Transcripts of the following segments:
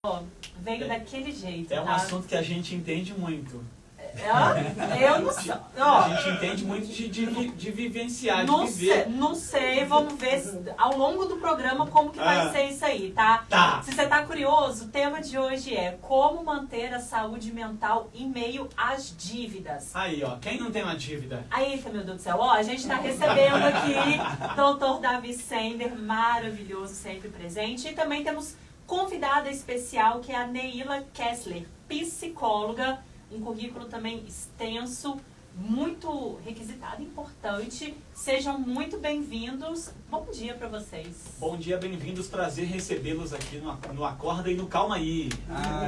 Ó, veio daquele jeito, É um tá? assunto que a gente entende muito. Eu não sei. A gente entende muito de vivenciar, de viver. Não sei, vamos ver ao longo do programa como que vai ser isso aí, tá? Tá. Se você tá curioso, o tema de hoje é como manter a saúde mental em meio às dívidas. Aí, ó, quem não tem uma dívida? Aí, meu Deus do céu, ó, a gente tá recebendo aqui Dr. Davi Sender, maravilhoso, sempre presente. E também temos convidada especial, que é a Neila Kessler, psicóloga, um currículo também extenso, muito requisitado, importante. Sejam muito bem-vindos. Bom dia para vocês. Bom dia, bem-vindos. Prazer recebê-los aqui no Acorda e no Calma Aí.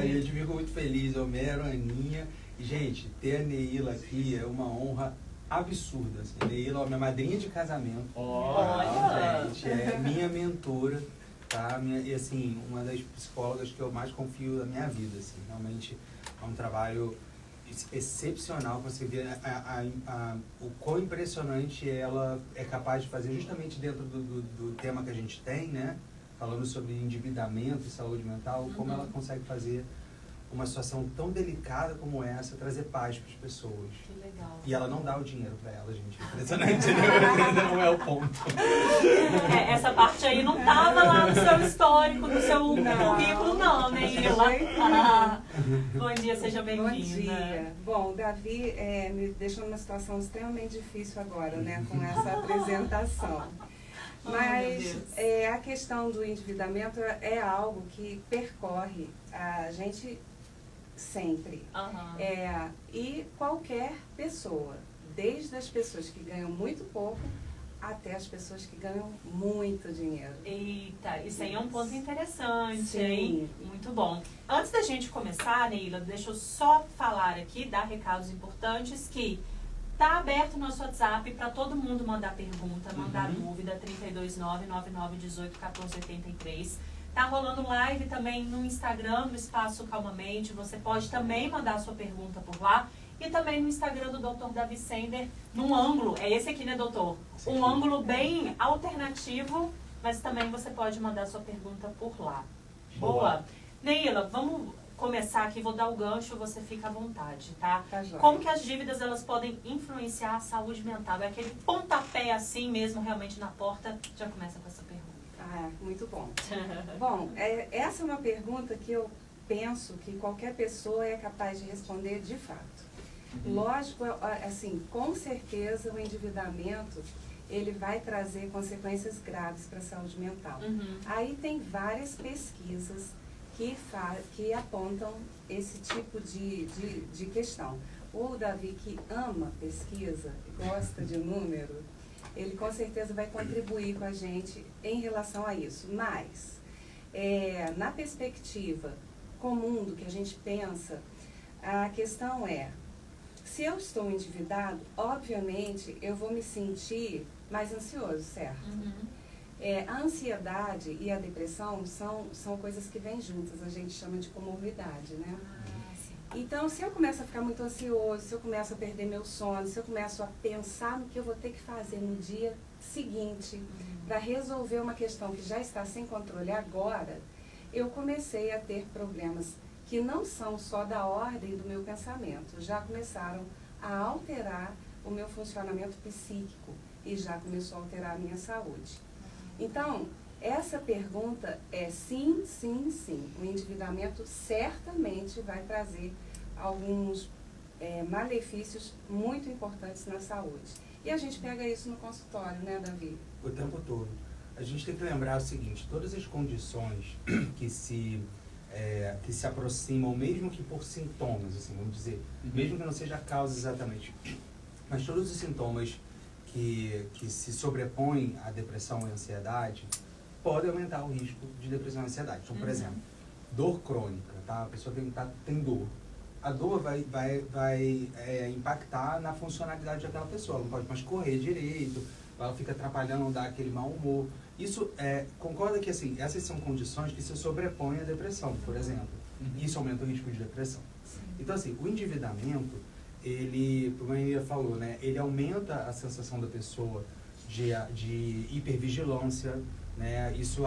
Eu te fico muito feliz, Homero, Aninha. E, gente, ter a Neila aqui é uma honra absurda. Assim. A Neila é minha madrinha de casamento. Olha! Gente, é minha mentora, tá? E, assim, uma das psicólogas que eu mais confio da minha vida, assim. Realmente é um trabalho excepcional. Você vê o quão impressionante ela é capaz de fazer justamente dentro do tema que a gente tem, né? Falando sobre endividamento e saúde mental, como ela consegue fazer uma situação tão delicada como essa, trazer paz para as pessoas. Que legal. E ela não dá o dinheiro para ela, gente. Impressionante, não é o ponto. Essa parte aí não tava lá no seu histórico, no seu currículo, não, né, Neila? Bom dia, seja bem-vinda. Bom dia. Bom, o Davi me deixou numa situação extremamente difícil agora, né, com essa apresentação. Mas a questão do endividamento é algo que percorre a gente sempre. E qualquer pessoa, desde as pessoas que ganham muito pouco até as pessoas que ganham muito dinheiro. Eita, isso aí é um ponto interessante, Sim. hein? Muito bom. Antes da gente começar, Neila, deixa eu só falar aqui, dar recados importantes, que tá aberto o nosso WhatsApp para todo mundo mandar pergunta, mandar dúvida, 329-9918-1483. Tá rolando live também no Instagram, no Espaço Calmamente. Você pode também mandar sua pergunta por lá. E também no Instagram do Dr. Davi Sender, num ângulo, é esse aqui, né, doutor? Um ângulo bem alternativo, mas também você pode mandar sua pergunta por lá. Boa. Neila, vamos começar aqui, vou dar o gancho, você fica à vontade, tá? Tá joia. Como que as dívidas, elas podem influenciar a saúde mental? É aquele pontapé assim mesmo, realmente na porta, já começa com essa pergunta. Muito bom. Bom, essa é uma pergunta que eu penso que qualquer pessoa é capaz de responder de fato. Lógico, assim, com certeza o endividamento, ele vai trazer consequências graves para a saúde mental. Aí tem várias pesquisas que apontam esse tipo de questão. O Davi, que ama pesquisa, gosta de número, ele com certeza vai contribuir com a gente em relação a isso. Mas, na perspectiva comum do que a gente pensa, a questão é, se eu estou endividado, obviamente eu vou me sentir mais ansioso, certo? A ansiedade e a depressão são coisas que vêm juntas, a gente chama de comorbidade, né? Então, se eu começo a ficar muito ansioso, se eu começo a perder meu sono, se eu começo a pensar no que eu vou ter que fazer no dia seguinte para resolver uma questão que já está sem controle agora, eu comecei a ter problemas que não são só da ordem do meu pensamento, já começaram a alterar o meu funcionamento psíquico e já começou a alterar a minha saúde. Então, essa pergunta é sim, sim, sim. O endividamento certamente vai trazer alguns malefícios muito importantes na saúde. E a gente pega isso no consultório, né, Davi? O tempo todo. A gente tem que lembrar o seguinte, todas as condições que se aproximam, mesmo que por sintomas, assim, vamos dizer, mesmo que não seja a causa exatamente, mas todos os sintomas que se sobrepõem à depressão e à ansiedade, podem aumentar o risco de depressão e ansiedade. Então, por exemplo, dor crônica, tá? A pessoa tem dor. A dor vai impactar na funcionalidade daquela pessoa. Ela não pode mais correr direito, ela fica atrapalhando, dá aquele mau humor. Isso, concorda que assim, essas são condições que se sobrepõem à depressão, por exemplo. Isso aumenta o risco de depressão. Então, assim, o endividamento, ele, como a Aninha falou, né? Ele aumenta a sensação da pessoa de hipervigilância, né? Isso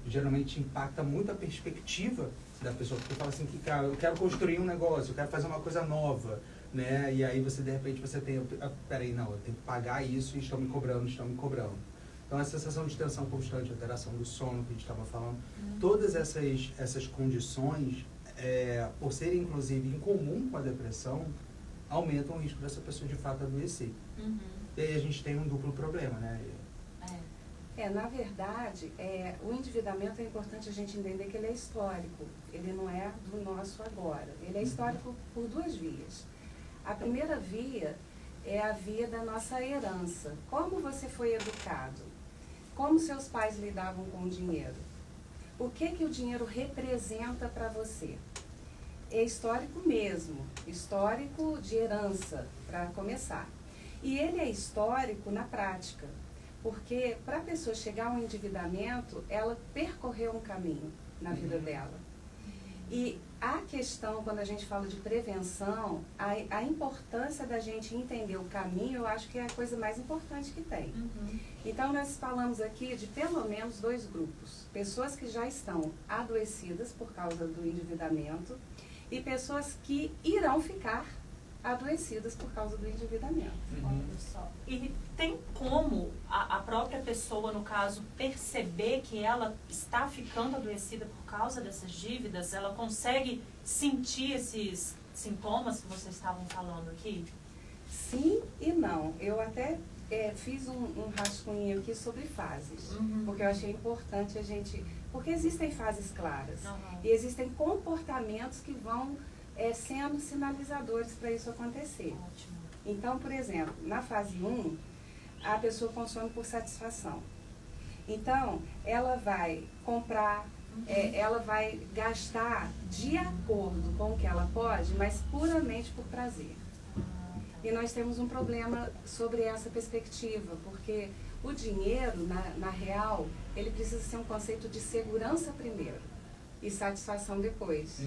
geralmente impacta muito a perspectiva da pessoa, porque fala assim, que cara, eu quero construir um negócio, eu quero fazer uma coisa nova, né? E aí você, de repente, você tem, peraí, não, eu tenho que pagar isso e estão me cobrando. Então, a sensação de tensão constante, alteração do sono que a gente estava falando, todas essas condições, por serem, inclusive, em comum com a depressão, aumentam o risco dessa pessoa, de fato, adoecer. E aí a gente tem um duplo problema, né? Na verdade, o endividamento é importante a gente entender que ele é histórico. Ele não é do nosso agora. Ele é histórico por duas vias. A primeira via é a via da nossa herança. Como você foi educado? Como seus pais lidavam com o dinheiro? O que o dinheiro representa para você? É histórico mesmo. Histórico de herança, para começar. E ele é histórico na prática. Porque para a pessoa chegar ao endividamento, ela percorreu um caminho na vida dela. E a questão, quando a gente fala de prevenção, a importância da gente entender o caminho, eu acho que é a coisa mais importante que tem. Então, nós falamos aqui de pelo menos 2 grupos. Pessoas que já estão adoecidas por causa do endividamento e pessoas que irão ficar adoecidas por causa do endividamento. Olha só. E tem como a própria pessoa, no caso, perceber que ela está ficando adoecida por causa dessas dívidas? Ela consegue sentir esses sintomas que vocês estavam falando aqui? Sim e não. Eu até fiz um rascunho aqui sobre fases, porque eu achei importante a gente... Porque existem fases claras e existem comportamentos que vão sendo sinalizadores para isso acontecer. Ótimo. Então, por exemplo, na fase 1, a pessoa consome por satisfação. Então, ela vai comprar, ela vai gastar de acordo com o que ela pode, mas puramente por prazer. E nós temos um problema sobre essa perspectiva, porque o dinheiro, na real, ele precisa ser um conceito de segurança primeiro e satisfação depois.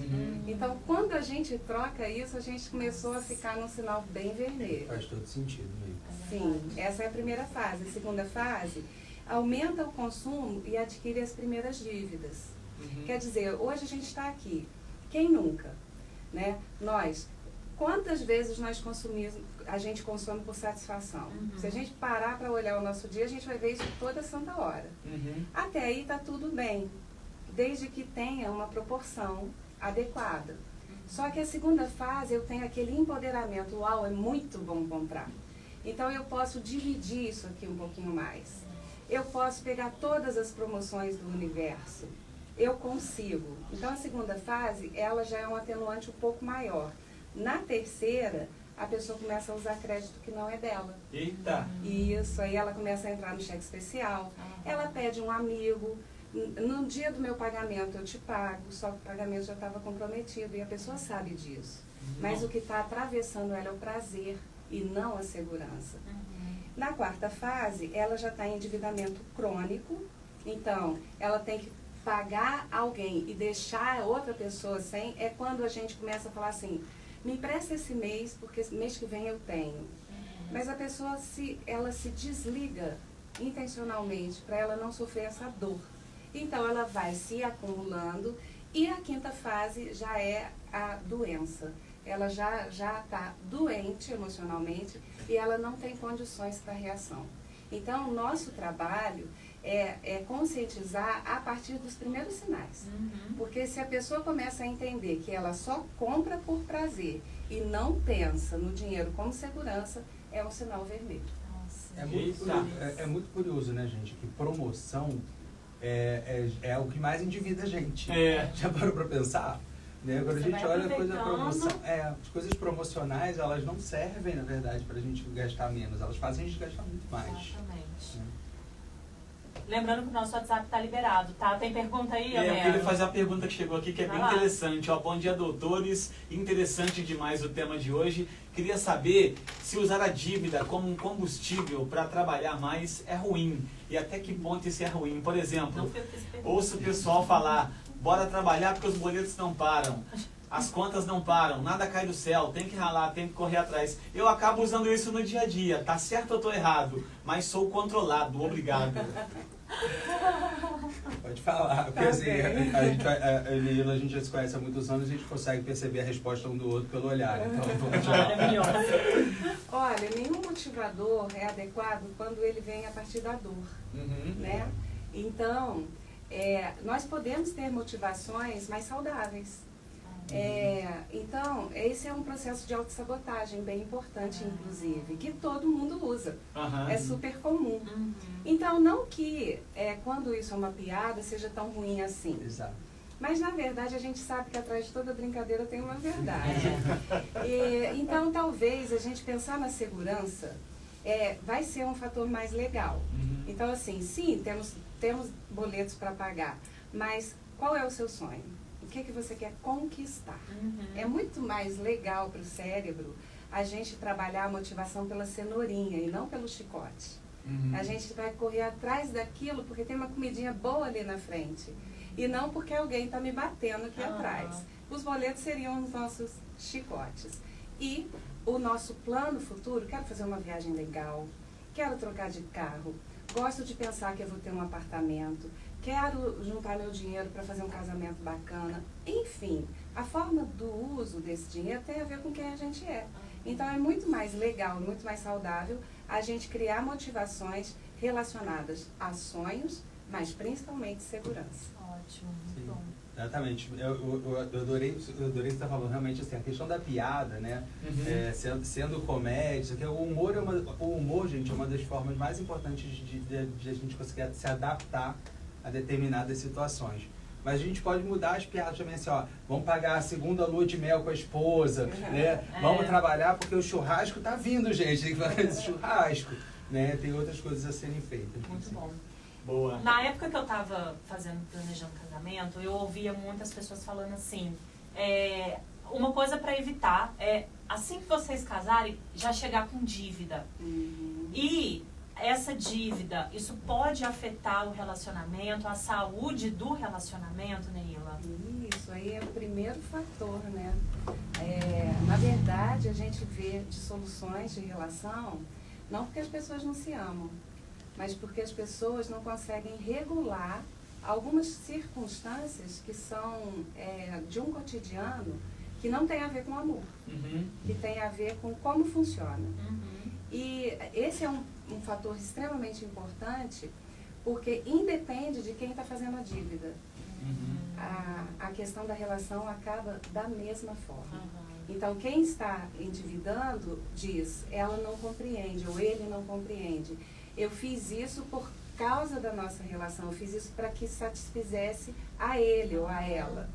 Então, quando a gente troca isso, a gente começou a ficar num sinal bem vermelho. Faz todo sentido mesmo. Sim, essa é a primeira fase. A segunda fase, aumenta o consumo e adquire as primeiras dívidas. Quer dizer, hoje a gente está aqui. Quem nunca? Né? Quantas vezes a gente consome por satisfação? Se a gente parar para olhar o nosso dia, a gente vai ver isso toda santa hora. Até aí está tudo bem, desde que tenha uma proporção adequada. Só que a segunda fase, eu tenho aquele empoderamento. Uau, é muito bom comprar. Então, eu posso dividir isso aqui um pouquinho mais. Eu posso pegar todas as promoções do universo. Eu consigo. Então, a segunda fase, ela já é um atenuante um pouco maior. Na terceira, a pessoa começa a usar crédito que não é dela. Eita! Isso, aí ela começa a entrar no cheque especial. Ela pede um amigo. No dia do meu pagamento eu te pago, só que o pagamento já estava comprometido e a pessoa sabe disso. Mas o que está atravessando ela é o prazer e não a segurança. Na quarta fase, ela já está em endividamento crônico, então ela tem que pagar alguém e deixar outra pessoa sem, é quando a gente começa a falar assim, me empresta esse mês, porque mês que vem eu tenho. Mas a pessoa, ela se desliga intencionalmente para ela não sofrer essa dor. Então, ela vai se acumulando e a quinta fase já é a doença. Ela já está doente emocionalmente e ela não tem condições para reação. Então, o nosso trabalho é conscientizar a partir dos primeiros sinais. Porque se a pessoa começa a entender que ela só compra por prazer e não pensa no dinheiro como segurança, é um sinal vermelho. É muito curioso, né, gente, que promoção é o que mais endivida a gente. Já parou para pensar? Né? Quando a gente olha as coisas promocionais, elas não servem, na verdade, para a gente gastar menos. Elas fazem a gente gastar muito mais. Exatamente. Lembrando que o nosso WhatsApp está liberado, tá? Tem pergunta aí, Eu queria fazer a pergunta que chegou aqui, que é bem interessante. Bom dia, doutores. Interessante demais o tema de hoje. Queria saber se usar a dívida como um combustível para trabalhar mais é ruim. E até que ponto isso é ruim. Por exemplo, ouço o pessoal falar, bora trabalhar porque os boletos não param. As contas não param, nada cai do céu, tem que ralar, tem que correr atrás. Eu acabo usando isso no dia a dia. Tá certo ou tô errado? Mas sou controlado, obrigado. Pode falar, porque assim, a gente já se conhece há muitos anos e a gente consegue perceber a resposta um do outro pelo olhar. Então, vamos lá. Olha, nenhum motivador é adequado quando ele vem a partir da dor, né? Então, nós podemos ter motivações mais saudáveis. Então, esse é um processo de autossabotagem bem importante, inclusive, que todo mundo usa. É super comum. Então, não que quando isso é uma piada seja tão ruim assim. Exato. Mas, na verdade, a gente sabe que atrás de toda brincadeira tem uma verdade. Então, talvez a gente pensar na segurança vai ser um fator mais legal. Então, assim, sim, temos boletos para pagar, mas qual é o seu sonho? O que você quer conquistar? É muito mais legal para o cérebro a gente trabalhar a motivação pela cenourinha e não pelo chicote. A gente vai correr atrás daquilo porque tem uma comidinha boa ali na frente. E não porque alguém está me batendo aqui atrás. Os boletos seriam os nossos chicotes. E o nosso plano futuro, quero fazer uma viagem legal, quero trocar de carro, gosto de pensar que eu vou ter um apartamento, quero juntar meu dinheiro para fazer um casamento bacana. Enfim, a forma do uso desse dinheiro tem a ver com quem a gente é. Então é muito mais legal, muito mais saudável a gente criar motivações relacionadas a sonhos, mas principalmente segurança. Ótimo, muito bom. Exatamente. Eu adorei o que você está falando, realmente, assim, a questão da piada, né? Sendo comédia, que o humor, gente, é uma das formas mais importantes de a gente conseguir se adaptar a determinadas situações. Mas a gente pode mudar as piadas também, assim, ó, vamos pagar a segunda lua de mel com a esposa, né? Vamos trabalhar porque o churrasco tá vindo, gente, tem que fazer esse churrasco, né? Tem outras coisas a serem feitas. Muito assim. bom. Boa. Na época que eu tava planejando casamento, eu ouvia muitas pessoas falando assim, uma coisa para evitar é, assim que vocês casarem, já chegar com dívida. E essa dívida, isso pode afetar o relacionamento, a saúde do relacionamento, Neila? Isso aí é o primeiro fator, né? Na verdade, a gente vê dissoluções de relação, não porque as pessoas não se amam, mas porque as pessoas não conseguem regular algumas circunstâncias que são de um cotidiano que não tem a ver com amor, que tem a ver com como funciona. E esse é um fator extremamente importante, porque independe de quem está fazendo a dívida. A questão da relação acaba da mesma forma. Então, quem está endividando diz, ela não compreende, ou ele não compreende. Eu fiz isso por causa da nossa relação, eu fiz isso para que satisfizesse a ele ou a ela.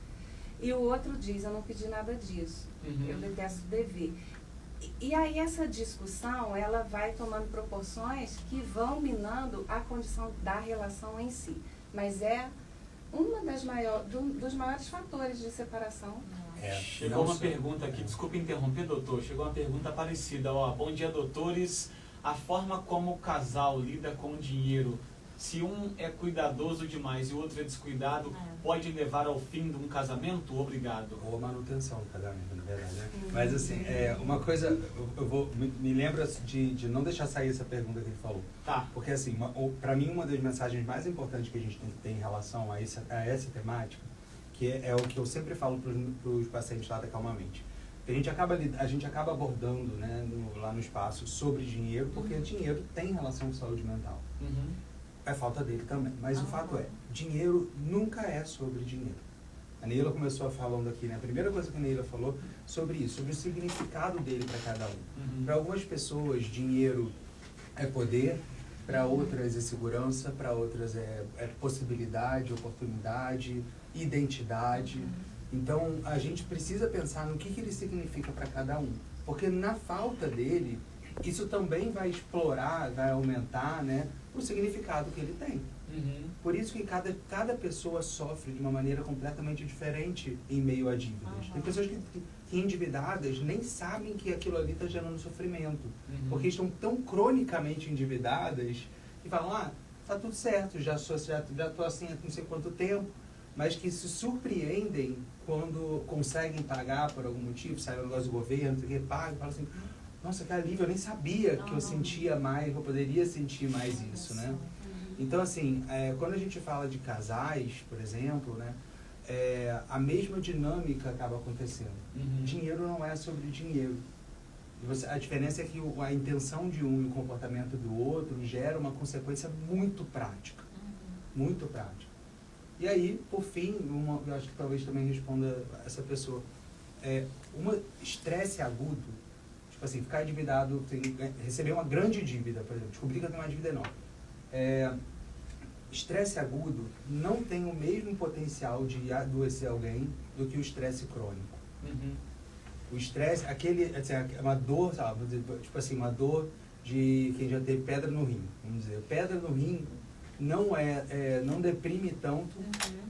E o outro diz, eu não pedi nada disso, eu detesto dever. E aí essa discussão, ela vai tomando proporções que vão minando a condição da relação em si. Mas é uma dos maiores fatores de separação. Chegou uma pergunta aqui, desculpa interromper, doutor, chegou uma pergunta parecida. Bom dia, doutores. A forma como o casal lida com o dinheiro, se um é cuidadoso demais e o outro é descuidado, pode levar ao fim de um casamento? Obrigado. Ou a manutenção do casamento, na verdade, né? Mas assim, uma coisa, me lembra de não deixar sair essa pergunta que ele falou. Tá. Porque assim, para mim uma das mensagens mais importantes que a gente tem que ter em relação a essa temática, que é o que eu sempre falo para os pacientes lá da Calmamente. A gente acaba abordando, né, lá no espaço sobre dinheiro, porque dinheiro tem relação com saúde mental. É falta dele também. Mas o fato é, dinheiro nunca é sobre dinheiro. A Neila começou falando aqui, né? A primeira coisa que a Neila falou sobre isso, sobre o significado dele para cada um. Para algumas pessoas, dinheiro é poder, para outras é segurança, para outras é possibilidade, oportunidade, identidade. Então, a gente precisa pensar no que ele significa para cada um. Porque na falta dele, isso também vai explorar, vai aumentar, né, o significado que ele tem. Por isso que cada pessoa sofre de uma maneira completamente diferente em meio a dívidas. Tem pessoas que endividadas nem sabem que aquilo ali está gerando sofrimento. Porque estão tão cronicamente endividadas que falam, tá tudo certo, já estou assim há não sei quanto tempo. Mas que se surpreendem quando conseguem pagar por algum motivo, sai um negócio do governo, que paga, fala assim, nossa, que alívio, eu nem sabia que eu sentia mais, eu poderia sentir mais isso, né? Então, assim, quando a gente fala de casais, por exemplo, né, a mesma dinâmica acaba acontecendo. Dinheiro não é sobre dinheiro. A diferença é que a intenção de um e o comportamento do outro gera uma consequência muito prática. Muito prática. E aí, por fim, eu acho que talvez também responda essa pessoa. Estresse agudo, tipo assim, ficar endividado, receber uma grande dívida, por exemplo, descobrir que eu tenho uma dívida enorme. Estresse agudo não tem o mesmo potencial de adoecer alguém do que o estresse crônico. O estresse, uma dor, sabe, tipo assim, uma dor de quem já teve pedra no rim, vamos dizer. Pedra no rim não deprime tanto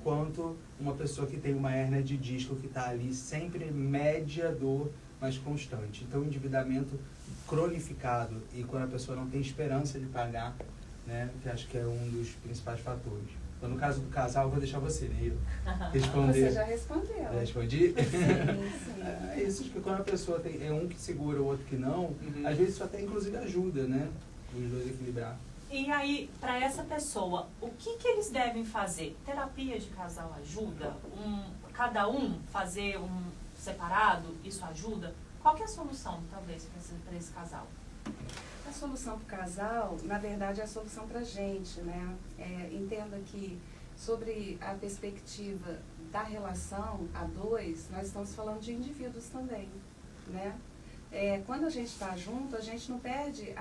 quanto uma pessoa que tem uma hérnia de disco que está ali sempre média dor, mas constante. Então, o endividamento cronificado e quando a pessoa não tem esperança de pagar, né, que acho que é um dos principais fatores. Então, no caso do casal, eu vou deixar você, né, responder. Você já respondeu. Já respondi? Sim. É isso, que quando a pessoa tem um que segura, o outro que não, às vezes isso até inclusive ajuda, né, os dois equilibrar. E aí, para essa pessoa, o que eles devem fazer? Terapia de casal ajuda? Cada um fazer um separado, isso ajuda? Qual que é a solução, talvez, para esse casal? A solução para o casal, na verdade, é a solução para a gente, né? Entenda que, sobre a perspectiva da relação a dois, nós estamos falando de indivíduos também, né? Quando a gente está junto, a gente não perde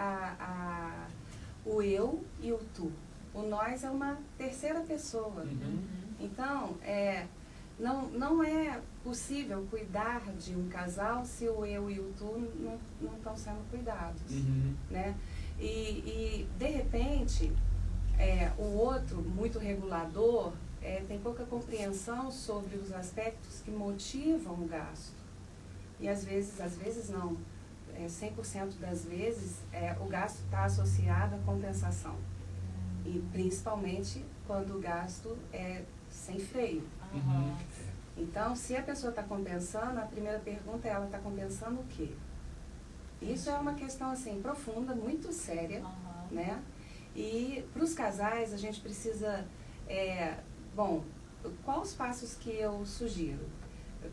o eu e o tu. O nós é uma terceira pessoa. Então, não é possível cuidar de um casal se o eu e o tu não estão sendo cuidados. Né? E, de repente, o outro, muito regulador, tem pouca compreensão sobre os aspectos que motivam o gasto. E às vezes não. 100% das vezes, o gasto está associado à compensação. E principalmente quando o gasto é sem freio. Então, se a pessoa está compensando, a primeira pergunta é: ela está compensando o quê? Isso é uma questão assim, profunda, muito séria, né? E para os casais, a gente precisa... quais os passos que eu sugiro?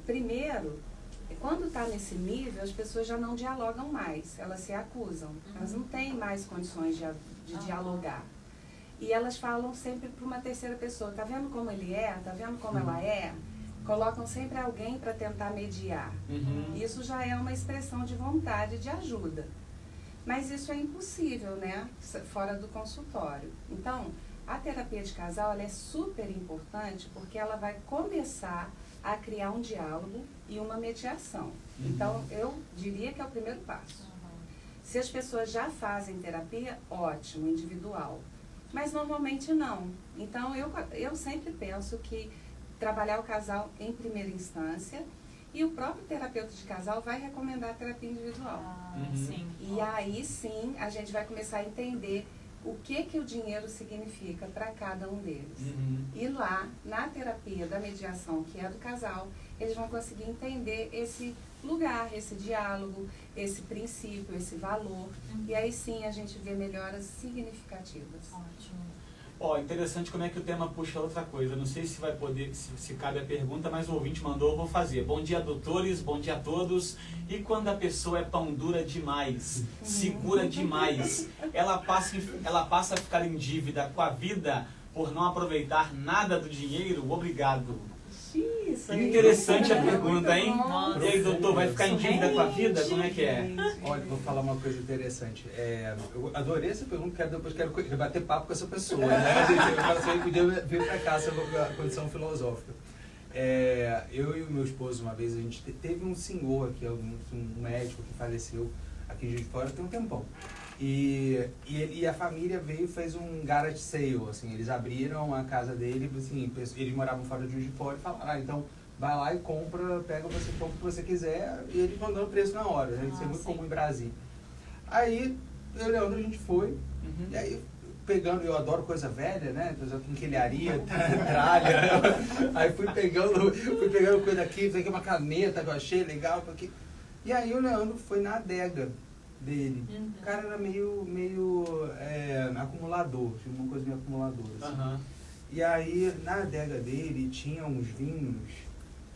Primeiro, quando está nesse nível, as pessoas já não dialogam mais, elas se acusam. Elas não têm mais condições de dialogar. E elas falam sempre para uma terceira pessoa: tá vendo como ele é? Tá vendo como ela é? Colocam sempre alguém para tentar mediar. Isso já é uma expressão de vontade de ajuda. Mas isso é impossível, né? Fora do consultório. Então, a terapia de casal ela é super importante porque ela vai começar a criar um diálogo e uma mediação. Então, eu diria que é o primeiro passo. Se as pessoas já fazem terapia, ótimo, individual. Mas normalmente não. Então, eu sempre penso que trabalhar o casal em primeira instância e o próprio terapeuta de casal vai recomendar a terapia individual. Sim. E aí sim, a gente vai começar a entender o que o dinheiro significa para cada um deles. E lá, na terapia da mediação, que é do casal, eles vão conseguir entender esse lugar, esse diálogo, esse princípio, esse valor. E aí sim a gente vê melhoras significativas. Ótimo. Interessante como é que o tema puxa outra coisa. Não sei se vai poder, se cabe a pergunta, mas o ouvinte mandou, eu vou fazer. Bom dia, doutores, bom dia a todos. E quando a pessoa é pão dura demais, segura demais, ela passa a ficar em dívida com a vida por não aproveitar nada do dinheiro? Obrigado. Isso, interessante a pergunta, hein? Nossa. E aí, doutor, vai ficar em dívida com a vida? Como é que é? Olha, vou falar uma coisa interessante. Eu adorei essa pergunta, depois quero bater papo com essa pessoa, né? Você podia vir para cá sobre a condição filosófica. Eu e o meu esposo, uma vez, a gente teve um senhor aqui, um médico que faleceu aqui em Juiz de Fora tem um tempão. E a família veio e fez um garage sale, assim, eles abriram a casa dele, assim, eles moravam fora de Juiz de Fora e falaram: então vai lá e compra o que você quiser, e ele mandando o preço na hora, né? Isso é muito comum em Brasília. Aí, eu e o Leandro, a gente foi, e aí eu adoro coisa velha, né? Quinquilharia, tralha, aí fui pegando coisa aqui, uma caneta que eu achei legal, e aí o Leandro foi na adega dele. O cara era meio acumulador, tinha uma coisa meio acumuladora. Assim. E aí, na adega dele, tinha uns vinhos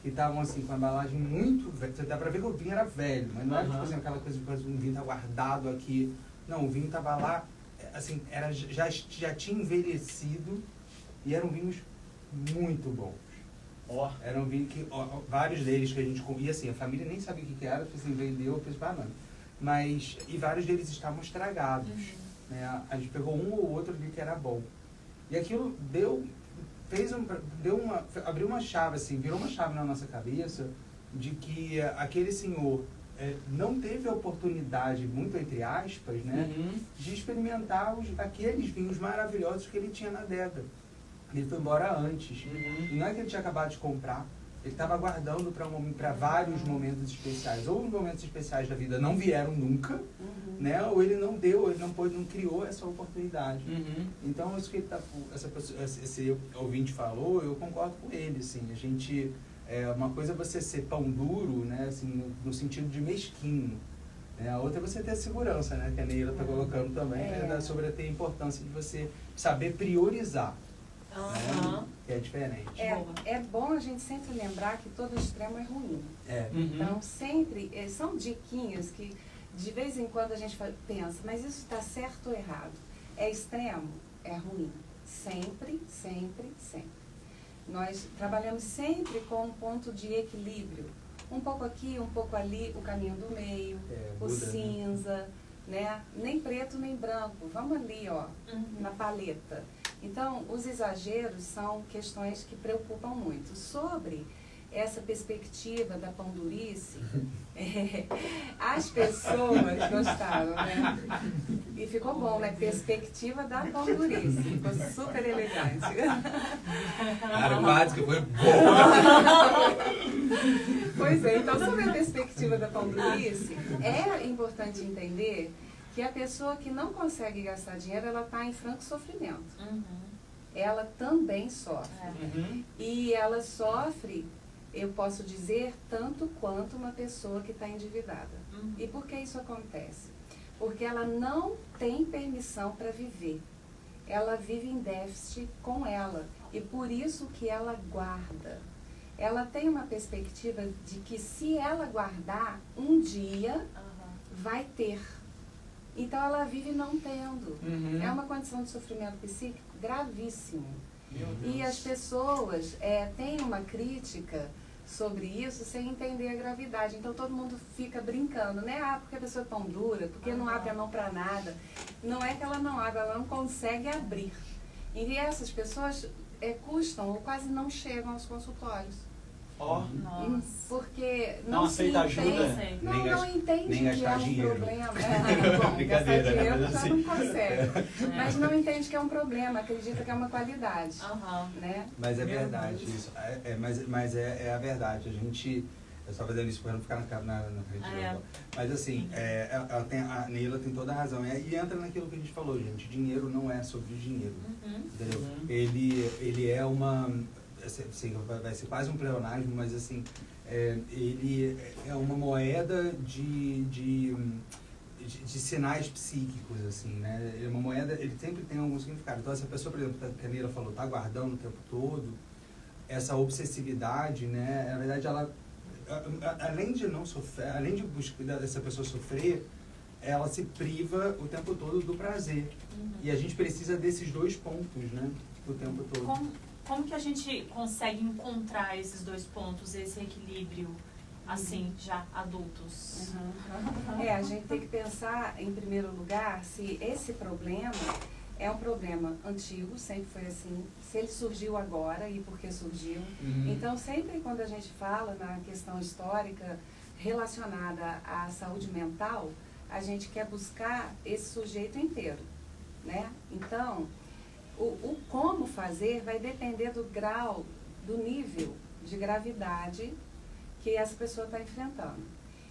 que estavam assim, com a embalagem muito velha. Dá pra ver que o vinho era velho, mas não era tipo assim, aquela coisa de um vinho tá guardado aqui. Não, o vinho tava lá, assim, já tinha envelhecido e eram vinhos muito bons. Eram vinhos que, vários deles que a gente comia, assim, a família nem sabia o que era, assim, vendeu, fez banana. Mas, e vários deles estavam estragados. Né? A gente pegou um ou outro ali que era bom. E aquilo abriu uma chave, assim, virou uma chave na nossa cabeça de que aquele senhor não teve a oportunidade, muito entre aspas, né, de experimentar aqueles vinhos maravilhosos que ele tinha na adega. Ele foi embora antes. E não é que ele tinha acabado de comprar, ele estava aguardando para vários momentos especiais. Ou os momentos especiais da vida não vieram nunca, né? Ou ele não deu, ele não criou essa oportunidade. Então, isso que esse ouvinte falou, eu concordo com ele. Assim, a gente, uma coisa é você ser pão duro, né? Assim, no sentido de mesquinho. Né? A outra é você ter a segurança, né? Que a Neila está colocando também, né? Sobre a importância de você saber priorizar. Que é diferente. É bom a gente sempre lembrar que todo extremo é ruim. Então, sempre, são diquinhas que de vez em quando a gente pensa, mas isso está certo ou errado? É extremo? É ruim. Sempre, sempre, sempre. Nós trabalhamos sempre com um ponto de equilíbrio. Um pouco aqui, um pouco ali, o caminho do meio, o cinza, né? Nem preto, nem branco. Vamos ali, ó, na paleta. Então, os exageros são questões que preocupam muito. Sobre essa perspectiva da pão-durice, as pessoas gostaram, né? E ficou bom, né? Perspectiva da pão-durice. Ficou super elegante. Cara, quase que foi boa. Pois é, então, sobre a perspectiva da pão-durice, é importante entender que a pessoa que não consegue gastar dinheiro, ela está em franco sofrimento. Ela também sofre. E ela sofre, eu posso dizer, tanto quanto uma pessoa que está endividada. E por que isso acontece? Porque ela não tem permissão para viver. Ela vive em déficit com ela. E por isso que ela guarda. Ela tem uma perspectiva de que se ela guardar, um dia vai ter. Então, ela vive não tendo. É uma condição de sofrimento psíquico gravíssimo. E as pessoas têm uma crítica sobre isso sem entender a gravidade. Então, todo mundo fica brincando, né? Porque a pessoa é tão dura, porque não abre a mão para nada. Não é que ela não abre, ela não consegue abrir. E essas pessoas custam ou quase não chegam aos consultórios. Porque não aceita ajuda, não entende que é um problema. Brincadeira, dinheiro né? já não consegue. Mas não entende que é um problema, acredita que é uma qualidade. Né? Mas é verdade isso. Mas é a verdade. A gente... Eu só fazendo isso para não ficar na frente. Mas assim, a Neila tem toda a razão. E entra naquilo que a gente falou, gente. Dinheiro não é sobre dinheiro. Entendeu? Ele é uma... Assim, vai ser quase um pleonasmo, mas assim, ele é uma moeda de sinais psíquicos, assim, né? Ele é uma moeda, ele sempre tem algum significado. Então, essa pessoa, por exemplo, que a Neila falou, está guardando o tempo todo, essa obsessividade, né? Na verdade, ela, além de não sofrer, além de buscar essa pessoa sofrer, ela se priva o tempo todo do prazer. E a gente precisa desses dois pontos, né? O tempo todo. Como que a gente consegue encontrar esses dois pontos, esse equilíbrio, assim, já adultos? A gente tem que pensar, em primeiro lugar, se esse problema é um problema antigo, sempre foi assim, se ele surgiu agora e por que surgiu. Então, sempre quando a gente fala na questão histórica relacionada à saúde mental, a gente quer buscar esse sujeito inteiro, né? Então... O como fazer vai depender do grau, do nível de gravidade que essa pessoa está enfrentando.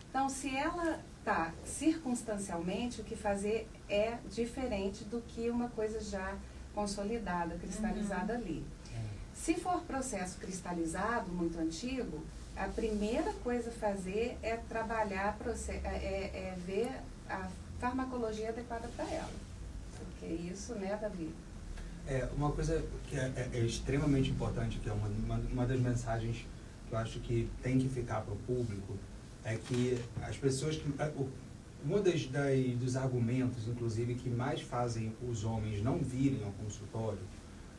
Então, se ela está circunstancialmente, o que fazer é diferente do que uma coisa já consolidada, cristalizada ali. Se for processo cristalizado, muito antigo, a primeira coisa a fazer é trabalhar, ver farmacologia adequada para ela. Porque isso, né, Davi? Uma coisa que é extremamente importante, que é uma das mensagens que eu acho que tem que ficar para o público, é que as pessoas que... Um dos argumentos, inclusive, que mais fazem os homens não virem ao consultório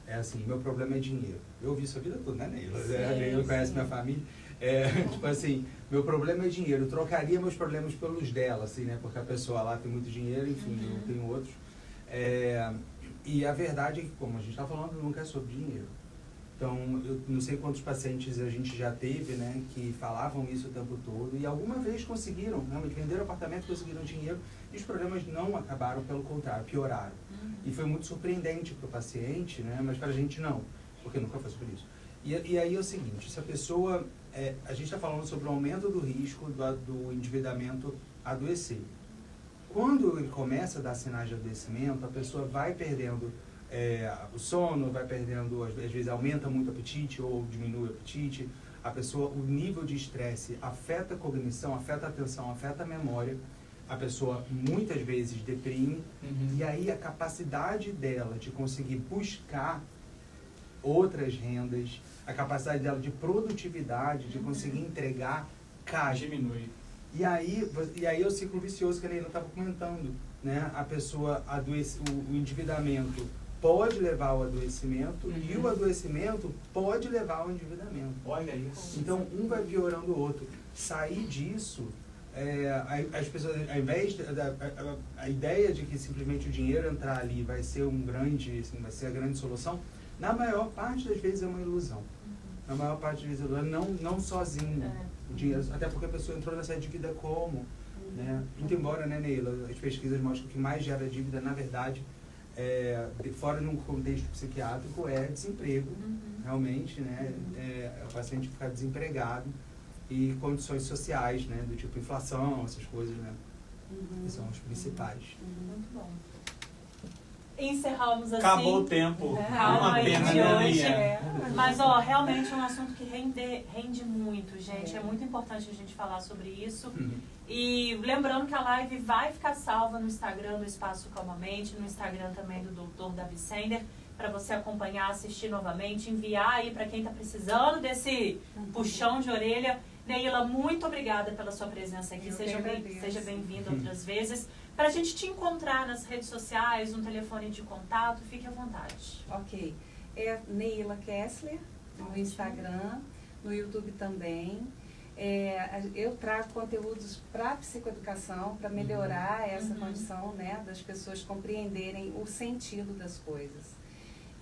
é assim: meu problema é dinheiro. Eu ouvi isso a vida toda, né, Neila? A Neila conhece minha família. Tipo assim, meu problema é dinheiro. Eu trocaria meus problemas pelos dela, assim, né? Porque a pessoa lá tem muito dinheiro, enfim, eu tenho outros. E a verdade é que, como a gente está falando, nunca é sobre dinheiro. Então, eu não sei quantos pacientes a gente já teve, né, que falavam isso o tempo todo e alguma vez conseguiram, realmente venderam apartamento, conseguiram dinheiro e os problemas não acabaram, pelo contrário, pioraram. E foi muito surpreendente para o paciente, né, mas para a gente não, porque nunca foi sobre isso. E aí é o seguinte, se a pessoa, a gente está falando sobre o aumento do risco do endividamento adoecer. Quando ele começa a dar sinais de adoecimento, a pessoa vai perdendo o sono, vai perdendo, às vezes aumenta muito o apetite ou diminui o apetite, o nível de estresse afeta a cognição, afeta a atenção, afeta a memória, a pessoa muitas vezes deprime, e aí a capacidade dela de conseguir buscar outras rendas, a capacidade dela de produtividade, de conseguir entregar, cai. Diminui. E aí é o ciclo vicioso que a Neila estava comentando, né? A pessoa adoece, o endividamento pode levar ao adoecimento e o adoecimento pode levar ao endividamento. Olha isso. Então, um vai piorando o outro. Sair disso, as pessoas, ao invés a ideia de que simplesmente o dinheiro entrar ali vai ser vai ser a grande solução, na maior parte das vezes é uma ilusão. Na maior parte das vezes não sozinho. O dinheiro, até porque a pessoa entrou nessa dívida como, né? Muito embora, né, Neila, as pesquisas mostram que o que mais gera dívida, na verdade, fora de um contexto psiquiátrico, é desemprego, realmente, né? O paciente ficar desempregado e condições sociais, né? Do tipo inflação, essas coisas, né? Que são os principais. Muito bom. Encerramos assim. Acabou o tempo. Uma pena, de né, hoje. Aninha? Mas, realmente é um assunto que rende muito, gente. É muito importante a gente falar sobre isso. E lembrando que a live vai ficar salva no Instagram do Espaço Calmamente, no Instagram também do Dr. Davi Sender, para você acompanhar, assistir novamente, enviar aí para quem está precisando desse puxão de orelha. Neila, muito obrigada pela sua presença aqui. Seja bem-vinda outras vezes. Para a gente te encontrar nas redes sociais, um telefone de contato, fique à vontade. Ok. É Neila Kessler, no Instagram, no YouTube também. Eu trago conteúdos para psicoeducação, para melhorar essa condição, né, das pessoas compreenderem o sentido das coisas.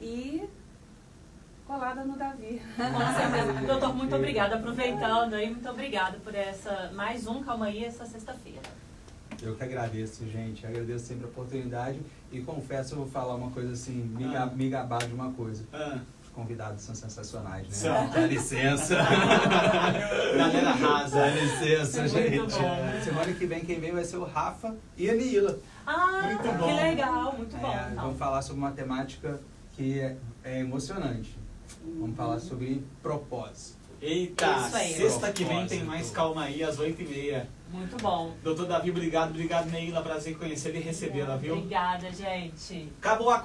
E colada no Davi. Com certeza. Doutor, muito obrigada. Aproveitando aí, muito obrigada por mais um Calma Aí, essa sexta-feira. Eu que agradeço, gente. Agradeço sempre a oportunidade e confesso, eu vou falar uma coisa assim, me gabar de uma coisa. Os convidados são sensacionais, né? Dá licença. Galera arrasa. Dá licença, Muito gente. bom. Semana que vem, quem vem vai ser o Rafa e a Neila. Muito bom. Que legal, muito bom. Vamos falar sobre uma temática que é emocionante. Vamos falar sobre propósito. Eita, Isso aí. sexta que vem tem mais Calma Aí, às 8h30. Muito bom. Doutor Davi, obrigado, Neila. Prazer em conhecê-la e recebê-la, viu? Obrigada, gente. Acabou a